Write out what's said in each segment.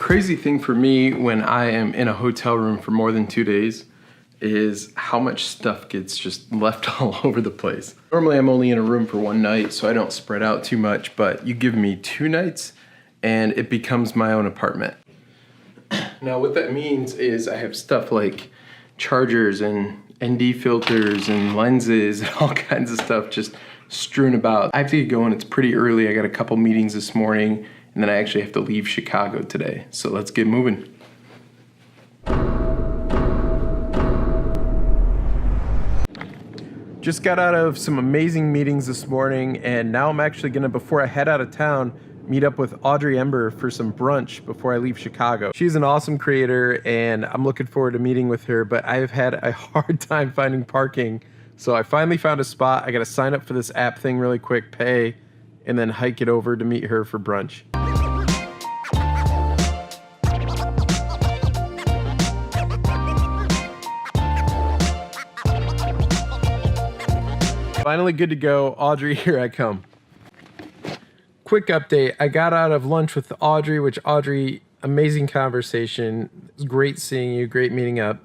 crazy thing for me when I am in a hotel room for more than 2 days is how much stuff gets just left all over the place. Normally I'm only in a room for 1 night, so I don't spread out too much, but you give me 2 nights and it becomes my own apartment. Now what that means is I have stuff like chargers and ND filters and lenses and all kinds of stuff just strewn about. I have to get going, it's pretty early. I got a couple meetings this morning and then I actually have to leave Chicago today. So let's get moving. Just got out of some amazing meetings this morning and now I'm actually gonna, before I head out of town, meet up with Audrey Ember for some brunch before I leave Chicago. She's an awesome creator and I'm looking forward to meeting with her, but I've had a hard time finding parking. So I finally found a spot. I gotta sign up for this app thing really quick, pay, and then hike it over to meet her for brunch. Finally good to go. Audrey, here I come. Quick update, I got out of lunch with Audrey, which Audrey, amazing conversation. It was great seeing you, great meeting up.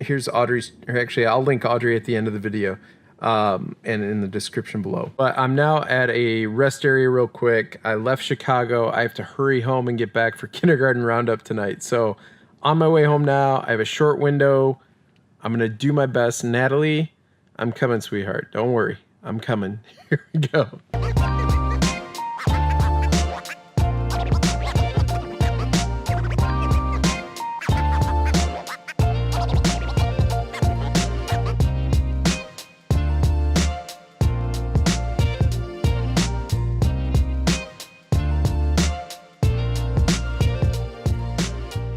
Here's Audrey's, or actually I'll link Audrey at the end of the video and in the description below. But I'm now at a rest area real quick. I left Chicago. I have to hurry home and get back for kindergarten roundup tonight. So on my way home now, I have a short window. I'm gonna do my best. Natalie, I'm coming, sweetheart. Don't worry, I'm coming. Here we go.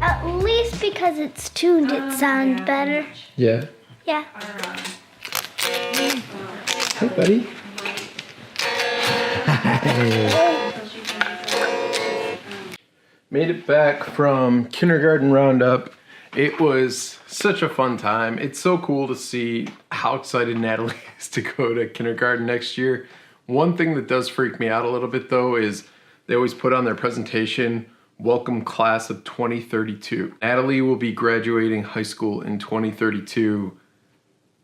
At least because it's tuned, it sounds better. Yeah. Yeah. Hi, buddy. Made it back from kindergarten roundup. It was such a fun time. It's so cool to see how excited Natalie is to go to kindergarten next year. One thing that does freak me out a little bit though is they always put on their presentation, welcome class of 2032. Natalie will be graduating high school in 2032.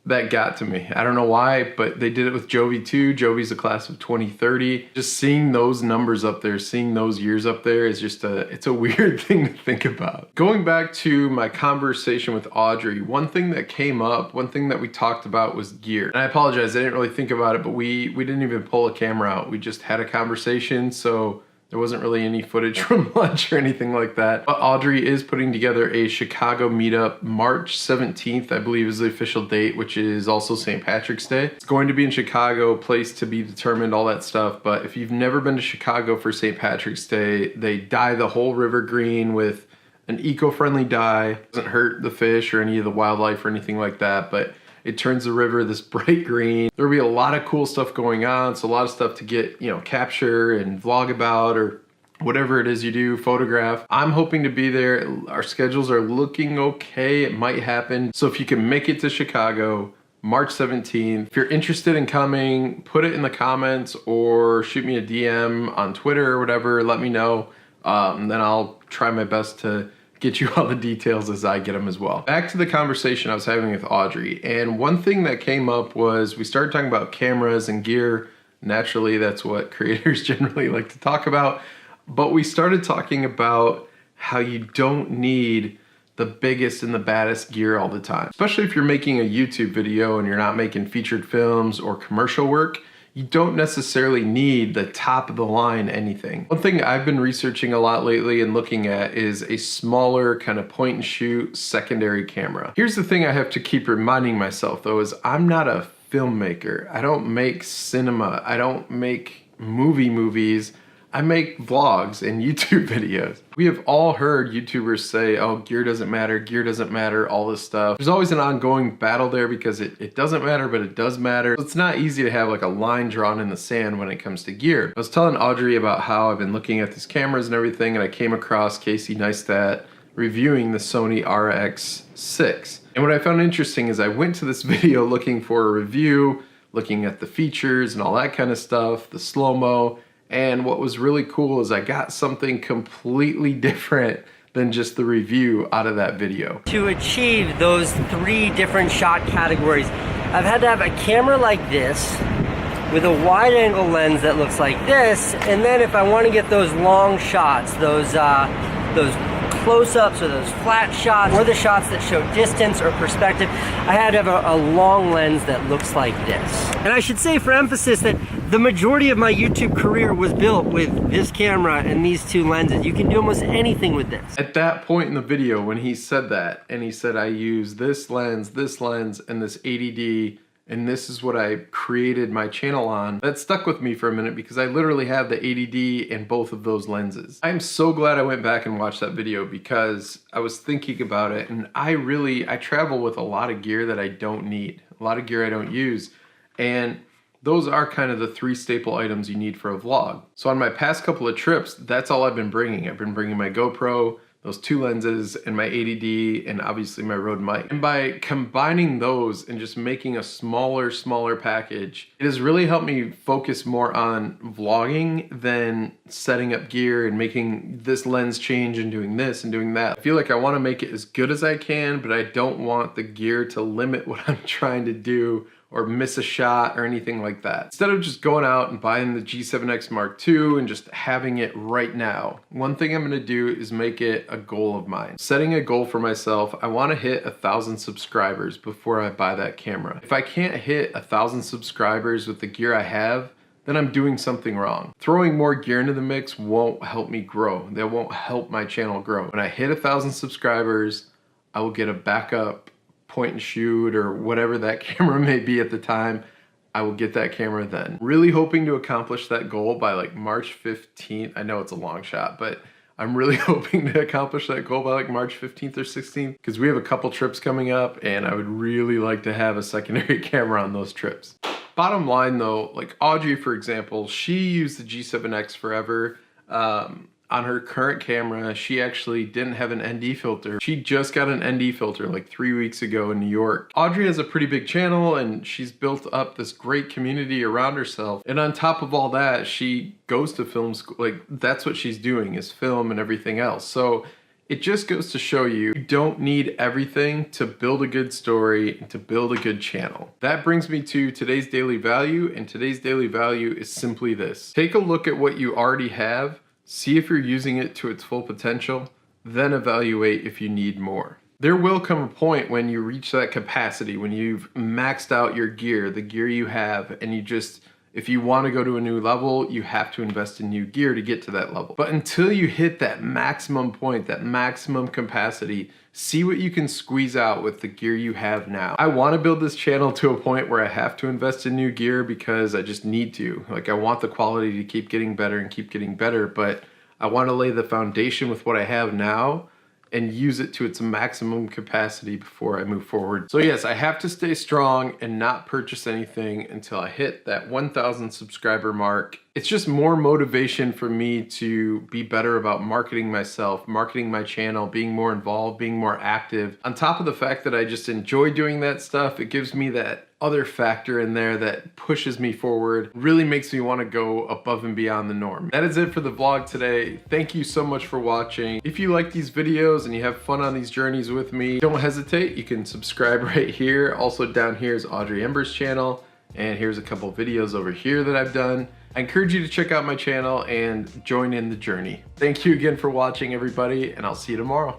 That got to me. I don't know why, but they did it with Jovi too. Jovi's a class of 2030. Just seeing those numbers up there, seeing those years up there is just it's a weird thing to think about. Going back to my conversation with Audrey, one thing that came up, one thing that we talked about was gear. And I apologize, I didn't really think about it, but we didn't even pull a camera out. We just had a conversation, so there wasn't really any footage from lunch or anything like that. But Audrey is putting together a Chicago meetup. March 17th, I believe, is the official date, which is also St. Patrick's Day. It's going to be in Chicago, place to be determined, all that stuff. But if you've never been to Chicago for St. Patrick's Day, they dye the whole river green with an eco-friendly dye. It doesn't hurt the fish or any of the wildlife or anything like that, but it turns the river this bright green. There'll be a lot of cool stuff going on. So a lot of stuff to get, capture and vlog about or whatever it is you do, photograph. I'm hoping to be there. Our schedules are looking okay. It might happen. So if you can make it to Chicago, March 17th, if you're interested in coming, put it in the comments or shoot me a DM on Twitter or whatever. Let me know. And then I'll try my best to get you all the details as I get them as well. Back to the conversation I was having with Audrey, and one thing that came up was we started talking about cameras and gear. Naturally, that's what creators generally like to talk about, but we started talking about how you don't need the biggest and the baddest gear all the time. Especially if you're making a YouTube video and you're not making featured films or commercial work, you don't necessarily need the top of the line anything. One thing I've been researching a lot lately and looking at is a smaller kind of point and shoot secondary camera. Here's the thing I have to keep reminding myself though, is I'm not a filmmaker. I don't make cinema. I don't make movies. I make vlogs and YouTube videos. We have all heard YouTubers say, oh, gear doesn't matter, all this stuff. There's always an ongoing battle there because it doesn't matter, but it does matter. It's not easy to have like a line drawn in the sand when it comes to gear. I was telling Audrey about how I've been looking at these cameras and everything, and I came across Casey Neistat reviewing the Sony RX6. And what I found interesting is I went to this video looking for a review, looking at the features and all that kind of stuff, the slow-mo, And what was really cool is I got something completely different than just the review out of that video. To achieve those 3 different shot categories, I've had to have a camera like this with a wide angle lens that looks like this, and then if I want to get those long shots, those close-ups or those flat shots, or the shots that show distance or perspective, I had to have a long lens that looks like this. And I should say for emphasis that the majority of my YouTube career was built with this camera and these 2 lenses. You can do almost anything with this. At that point in the video when he said that, and he said I use this lens, and this 80D, and this is what I created my channel on, that stuck with me for a minute because I literally have the 80D and both of those lenses. I'm so glad I went back and watched that video because I was thinking about it, and I travel with a lot of gear that I don't need, a lot of gear I don't use, and those are kind of the 3 staple items you need for a vlog. So on my past couple of trips, that's all I've been bringing. I've been bringing my GoPro, those 2 lenses, and my 80D, and obviously my Rode mic. And by combining those and just making a smaller package, it has really helped me focus more on vlogging than setting up gear and making this lens change and doing this and doing that. I feel like I want to make it as good as I can, but I don't want the gear to limit what I'm trying to do or miss a shot or anything like that. Instead of just going out and buying the G7X Mark II and just having it right now, one thing I'm gonna do is make it a goal of mine. Setting a goal for myself, I wanna hit 1,000 subscribers before I buy that camera. If I can't hit 1,000 subscribers with the gear I have, then I'm doing something wrong. Throwing more gear into the mix won't help me grow. That won't help my channel grow. When I hit 1,000 subscribers, I will get a backup point and shoot or whatever that camera may be at the time. I will get that camera then. Really hoping to accomplish that goal by like March 15th. I know it's a long shot, but I'm really hoping to accomplish that goal by like March 15th or 16th because we have a couple trips coming up and I would really like to have a secondary camera on those trips. Bottom line though, like Audrey, for example, she used the G7X forever. On her current camera, she actually didn't have an ND filter. She just got an ND filter like 3 weeks ago in New York. Audrey has a pretty big channel and she's built up this great community around herself. And on top of all that, she goes to film school. Like that's what she's doing is film and everything else. So it just goes to show you don't need everything to build a good story and to build a good channel. That brings me to today's daily value, and today's daily value is simply this. Take a look at what you already have, see if you're using it to its full potential, then evaluate if you need more. There will come a point when you reach that capacity, when you've maxed out your gear, the gear you have, and if you want to go to a new level, you have to invest in new gear to get to that level. But until you hit that maximum point, that maximum capacity, see what you can squeeze out with the gear you have now. I want to build this channel to a point where I have to invest in new gear because I just need to. Like I want the quality to keep getting better and keep getting better, but I want to lay the foundation with what I have now and use it to its maximum capacity before I move forward. So yes, I have to stay strong and not purchase anything until I hit that 1,000 subscriber mark. It's just more motivation for me to be better about marketing myself, marketing my channel, being more involved, being more active. On top of the fact that I just enjoy doing that stuff, it gives me that other factor in there that pushes me forward, really makes me want to go above and beyond the norm. That is it for the vlog today. Thank you so much for watching. If you like these videos and you have fun on these journeys with me, don't hesitate. You can subscribe right here. Also down here is Audrey Ember's channel, and here's a couple videos over here that I've done. I encourage you to check out my channel and join in the journey. Thank you again for watching, everybody, and I'll see you tomorrow.